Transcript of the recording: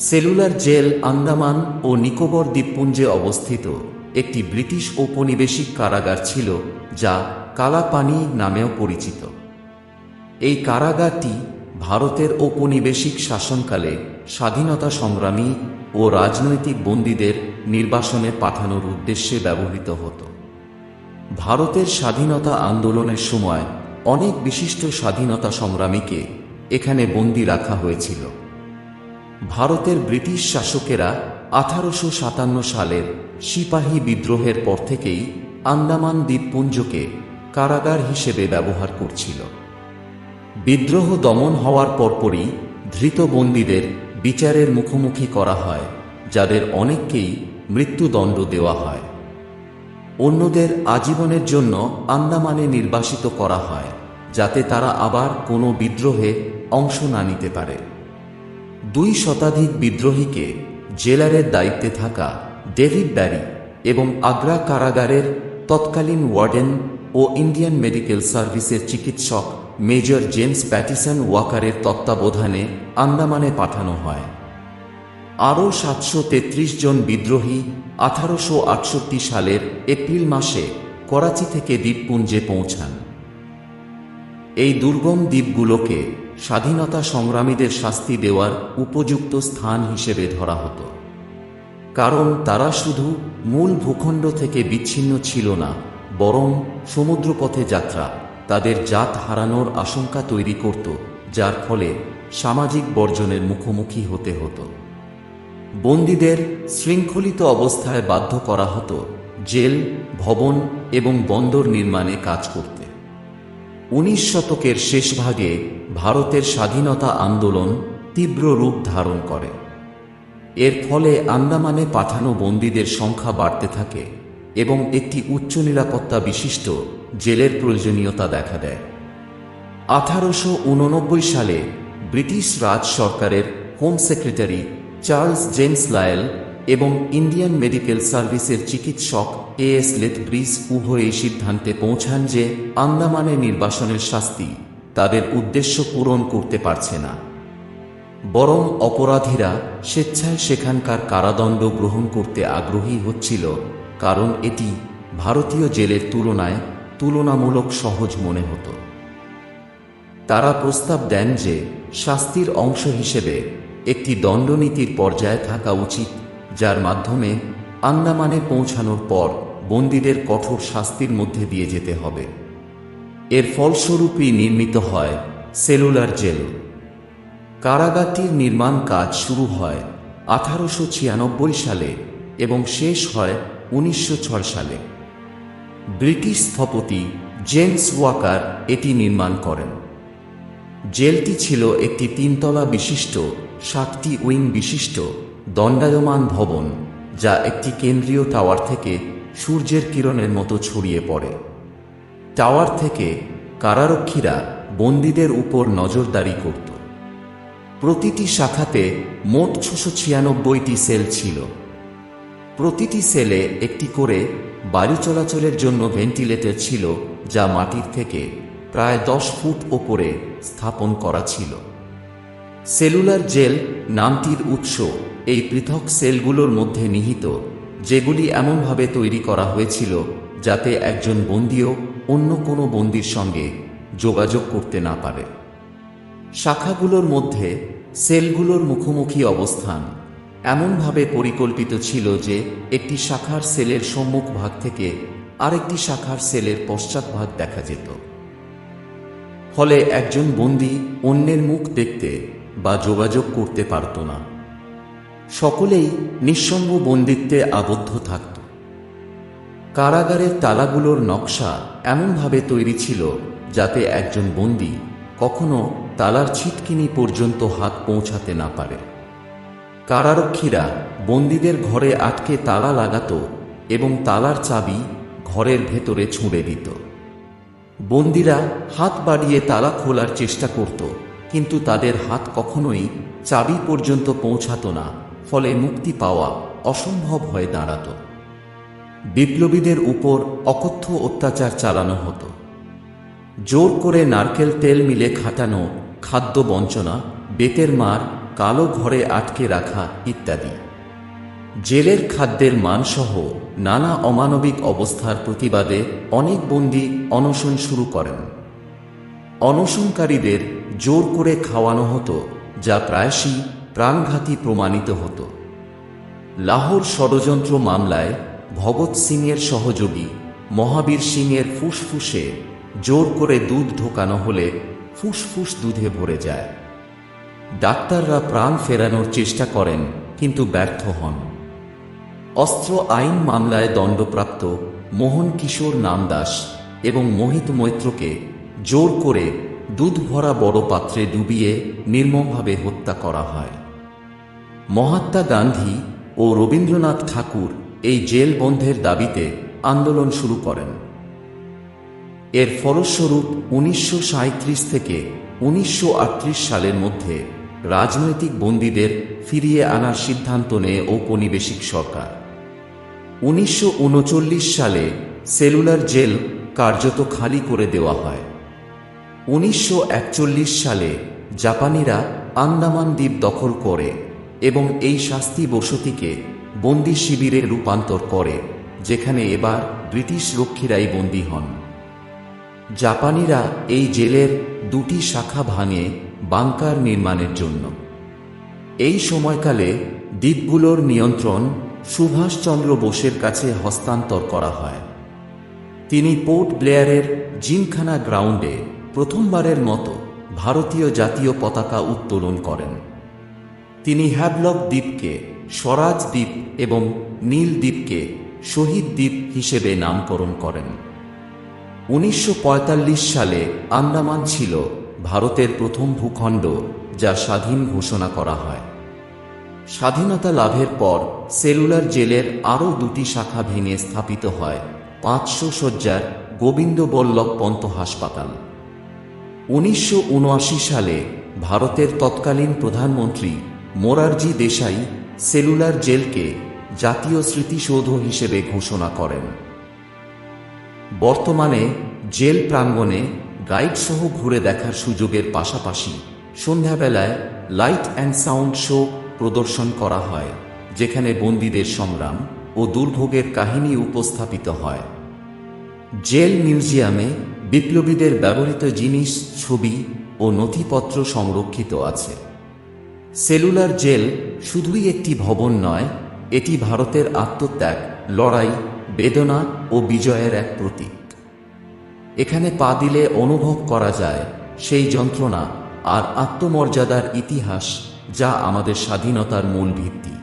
Cellular jail Andaman ও নিকোবর দ্বীপপুঞ্জে অবস্থিত একটি British ঔপনিবেশিক কারাগার ছিল, যা কালা পানি নামেও পরিচিত। এই কারাগারটি ভারতের ঔপনিবেশিক শাসনকালে স্বাধীনতা সংগ্রামী ও রাজনৈতিক বন্দীদের নির্বাসনে পাঠানোর উদ্দেশ্যে ব্যবহৃত হতো। ভারতের স্বাধীনতা আন্দোলনের সময় অনেক বিশিষ্ট স্বাধীনতা সংগ্রামীকে এখানে বন্দী রাখা হয়েছিল। ভারতের ব্রিটিশ শাসকেরা 1857 সালের সিপাহী বিদ্রোহের পর থেকেই আন্দামান দ্বীপপুঞ্জকে কারাগার হিসেবে ব্যবহার করছিল। বিদ্রোহ দমন হওয়ার পরপরই ধৃত বন্দীদের বিচারের মুখোমুখি করা হয়, যাদের অনেককেই মৃত্যুদণ্ড দেওয়া হয়। অন্যদের আজীবনের জন্য আন্দামানে নির্বাসিত করা হয়, যাতে তারা আবার কোনো বিদ্রোহে অংশ না নিতে পারে। 2 শতাধিক বিদ্রোহীকে জেলারের দায়িত্বে থাকা ডেভিড ব্যারি এবং আগ্রা কারাগারের তৎকালীন ওয়ার্ডেন ও ইন্ডিয়ান মেডিকেল সার্ভিসের চিকিৎসক মেজর জেমস প্যাটিসন ওয়াকারের তত্ত্বাবধানে আন্দামানে পাঠানো হয়। আরও 733 জন বিদ্রোহী 1868 সালের এপ্রিল মাসে করাচি থেকে দ্বীপপুঞ্জে পৌঁছান। এই দুর্গম দ্বীপগুলোকে স্বাধীনতা সংগ্রামীদের শাস্তি দেওয়ার উপযুক্ত স্থান হিসেবে ধরা হতো, কারণ তারা শুধু মূল ভূখণ্ড থেকে বিচ্ছিন্ন ছিল না, বরং সমুদ্রপথে যাত্রা তাদের জাত হারানোর আশঙ্কা তৈরি করত, যার ফলে সামাজিক বর্জনের মুখোমুখি হতে হতো। বন্দীদের শৃঙ্খলিত অবস্থায় বাধ্য করা হতো জেল, ভবন এবং বন্দর নির্মাণে কাজ করতে। 19 শতকের শেষভাগে ভারতের স্বাধীনতা আন্দোলন তীব্র রূপ ধারণ করে। এর ফলে আন্দামানে পাঠানো বন্দীদের সংখ্যা বাড়তে থাকে এবং একটি উচ্চ নিরাপত্তা বিশিষ্ট জেলের প্রয়োজনীয়তা দেখা দেয়। 1889 সালে ব্রিটিশ রাজ সরকারের home secretary Charles James Lyle এবং ইন্ডিয়ান মেডিকেল সার্ভিসের চিকিৎসক এএস লেথব্রিজ উভয়ই সিদ্ধান্তে পৌঁছান যে আন্দামানে নির্বাসনের শাস্তি তাদের উদ্দেশ্য পূরণ করতে পারছে না, বরং অপরাধীরা স্বেচ্ছায় সেখানকার কারাদণ্ড গ্রহণ করতে আগ্রহী হচ্ছিল, কারণ এটি ভারতীয় জেলের তুলনায় তুলনামূলক সহজ মনে হতো। তারা প্রস্তাব দেন যে শাস্তির অংশ হিসেবে একটি দণ্ডনীতির পর্যায়ে থাকা উচিত, যার মাধ্যমে আন্দামানে পৌঁছানোর পর বন্দীদের কঠোর শাস্তির মধ্যে দিয়ে যেতে হবে। এর ফলস্বরূপই নির্মিত হয় সেলুলার জেল। কারাগারটির নির্মাণ কাজ শুরু হয় 1896 সালে এবং শেষ হয় 1906 সালে। ব্রিটিশ স্থপতি জেমস ওয়াকার এটি নির্মাণ করেন। জেলটি ছিল একটি 3 তলা বিশিষ্ট 7টি উইং বিশিষ্ট দণ্ডায়মান ভবন, যা একটি কেন্দ্রীয় টাওয়ার থেকে সূর্যের কিরণের মতো ছড়িয়ে পড়ে। টাওয়ার থেকে কারারক্ষীরা বন্দীদের উপর নজরদারি করত। প্রতিটি শাখাতে মোট 696টি সেল ছিল। প্রতিটি সেলে একটি করে বায়ু চলাচলের জন্য ভেন্টিলেটর ছিল, যা মাটির থেকে প্রায় 10 ফুট ওপরে স্থাপন করা ছিল। সেলুলার জেল নামটির উৎস এই পৃথক সেলগুলোর মধ্যে নিহিত, যেগুলি এমনভাবে তৈরি করা হয়েছিল যাতে একজন বন্দীও অন্য কোনো বন্দীর সঙ্গে যোগাযোগ করতে না পারে। শাখাগুলোর মধ্যে সেলগুলোর মুখোমুখি অবস্থান এমনভাবে পরিকল্পিত ছিল যে একটি শাখার সেলের সম্মুখ ভাগ থেকে আরেকটি শাখার সেলের পশ্চাৎভাগ দেখা যেত। ফলে একজন বন্দী অন্যের মুখ দেখতে বা যোগাযোগ করতে পারত না। সকলেই নিঃসঙ্গ বন্দিত্বে আবদ্ধ থাকত। কারাগারের তালাগুলোর নকশা এমনভাবে তৈরি ছিল যাতে একজন বন্দী কখনো তালার ছিটকিনি পর্যন্ত হাত পৌঁছাতে না পারে। কারারক্ষীরা বন্দীদের ঘরে আটকে তালা লাগাত এবং তালার চাবি ঘরের ভেতরে ছুঁড়ে দিত। বন্দীরা হাত বাড়িয়ে তালা খোলার চেষ্টা করত, কিন্তু তাদের হাত কখনোই চাবি পর্যন্ত পৌঁছাত না, ফলে মুক্তি পাওয়া অসম্ভব হয়ে দাঁড়াত। বিপ্লবীদের উপর অকথ্য অত্যাচার চালানো হতো। জোর করে নারকেল তেল মিলে খাটানো, খাদ্য বঞ্চনা, বেতের মার, কালো ঘরে আটকে রাখা ইত্যাদি। জেলের খাদ্যের মানসহ নানা অমানবিক অবস্থার প্রতিবাদে অনেক বন্দী অনশন শুরু করেন। অনশনকারীদের জোর করে খাওয়ানো হতো, যা প্রায়শই প্রাণঘাতী প্রমাণিত হতো। লাহোর ষড়যন্ত্র মামলায় ভগৎ সিংয়ের সহযোগী মহাবীর সিংয়ের ফুসফুসে জোর করে দুধ ঢোকানো হলে ফুসফুস দুধে ভরে যায়। ডাক্তাররা প্রাণ ফেরানোর চেষ্টা করেন, কিন্তু ব্যর্থ হন। অস্ত্র আইন মামলায় দণ্ডপ্রাপ্ত মোহন কিশোর নামদাস এবং মোহিত মৈত্রকে জোর করে দুধ ভরা বড় পাত্রে ডুবিয়ে নির্মমভাবে হত্যা করা হয়। মহাত্মা গান্ধী ও রবীন্দ্রনাথ ঠাকুর এই জেল বন্ধের দাবিতে আন্দোলন শুরু করেন। এর ফলস্বরূপ 1937 থেকে 1938 সালের মধ্যে রাজনৈতিক বন্দীদের ফিরিয়ে আনার সিদ্ধান্ত নেয় ঔপনিবেশিক সরকার। 1939 সালে সেলুলার জেল কার্যত খালি করে দেওয়া হয়। 1941 সালে জাপানিরা আন্দামান দ্বীপ দখল করে এবং এই শাস্তি বসতিকে বন্দি শিবিরে রূপান্তর করে, যেখানে এবার ব্রিটিশ রক্ষীরাই বন্দী হন। জাপানিরা এই জেলের দুটি শাখা ভাঙে বাংকার নির্মাণের জন্য। এই সময়কালে দ্বীপগুলোর নিয়ন্ত্রণ সুভাষচন্দ্র বোসের কাছে হস্তান্তর করা হয়। তিনি পোর্ট ব্লেয়ারের জিমখানা গ্রাউন্ডে প্রথমবারের মতো ভারতীয় জাতীয় পতাকা উত্তোলন করেন। তিনি হ্যাভলক দ্বীপকে স্বরাজ দ্বীপ এবং নীল দ্বীপকে শহীদ দ্বীপ হিসেবে নামকরণ করেন। 1945 সালে আন্দামান ছিল ভারতের প্রথম ভূখণ্ড যা স্বাধীন ঘোষণা করা হয়। স্বাধীনতা লাভের পর সেলুলার জেলের আরও দুটি শাখা ভেঙে স্থাপিত হয় 500 শয্যার গোবিন্দ বল্লভ পন্ত হাসপাতাল। 1979 সালে ভারতের তৎকালীন প্রধানমন্ত্রী মোরারজি দেশাই সেলুলার জেলকে জাতীয় স্মৃতিসৌধ হিসেবে ঘোষণা করেন। বর্তমানে জেল প্রাঙ্গণে গাইডসহ ঘুরে দেখার সুযোগের পাশাপাশি সন্ধ্যাবেলায় লাইট অ্যান্ড সাউন্ড শো প্রদর্শন করা হয়, যেখানে বন্দীদের সংগ্রাম ও দুর্ভোগের কাহিনী উপস্থাপিত হয়। জেল মিউজিয়ামে বিপ্লবীদের ব্যবহৃত জিনিস, ছবি ও নথিপত্র সংরক্ষিত আছে। সেলুলার জেল শুধুই একটি ভবন নয়, এটি ভারতের আত্মত্যাগ, লড়াই, বেদনা ও বিজয়ের এক প্রতীক। এখানে পা দিলে অনুভব করা যায় সেই যন্ত্রণা আর আত্মমর্যাদার ইতিহাস যা আমাদের স্বাধীনতার মূল ভিত্তি।